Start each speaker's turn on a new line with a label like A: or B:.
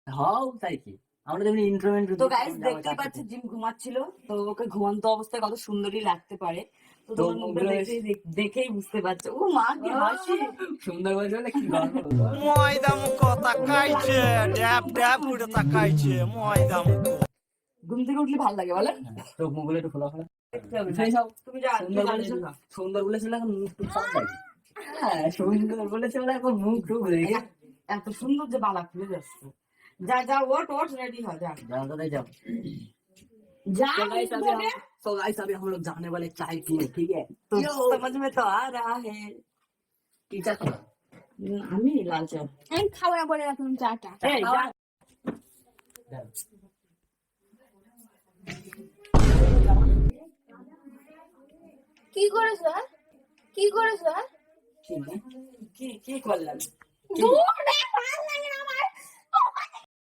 A: হও তাই কি, আমরা যেমনি ইন্ট্রোমেন্ট
B: তো গাইস দেখতেই পাচ্ছি জিম ঘুমাচ্ছিল, তো ওকে ঘুমন্ত অবস্থায় কত সুন্দরই লাগতে পারে। তো তোমার মুখটা দেখেই বুঝতে পারছো। ও মা কি হাসি,
A: সুন্দর বলছে বলে কি গল্প।
C: ময়দা মুখ তাকাইছে, ড্যাব ড্যাব করে তাকাইছে ময়দা মুখ।
B: ঘুম থেকে উঠলে ভালো লাগে বলে।
A: চোখ মুখগুলো একটু খোলা খোলা।
B: তুমি যা,
A: সুন্দর বলেছিল, সুন্দর বলেছিল এখন মুখ টুক সব লাগে। হ্যাঁ সুন্দর বলেছিল এখন মুখ টুক রেখে
B: এত সুন্দর যে বালা খুলে যাচ্ছে। যা যা, ওট ওট, রেডি हो जा।
A: जाओ तो जाओ।
B: जा
A: तो गाइस अभी हम लोग जाने वाले चाय पीने, ठीक है?
B: तो समझ में तो आ रहा है।
A: टीचर
B: আমি লাল চা।
D: আমি খাবো না বলে রাখলাম চাটা।
B: এই যা।
D: কি করেছো হ্যাঁ? কি করেছো হ্যাঁ?
B: কি কি করলাম?
D: দূর রে, ভালো লাগে না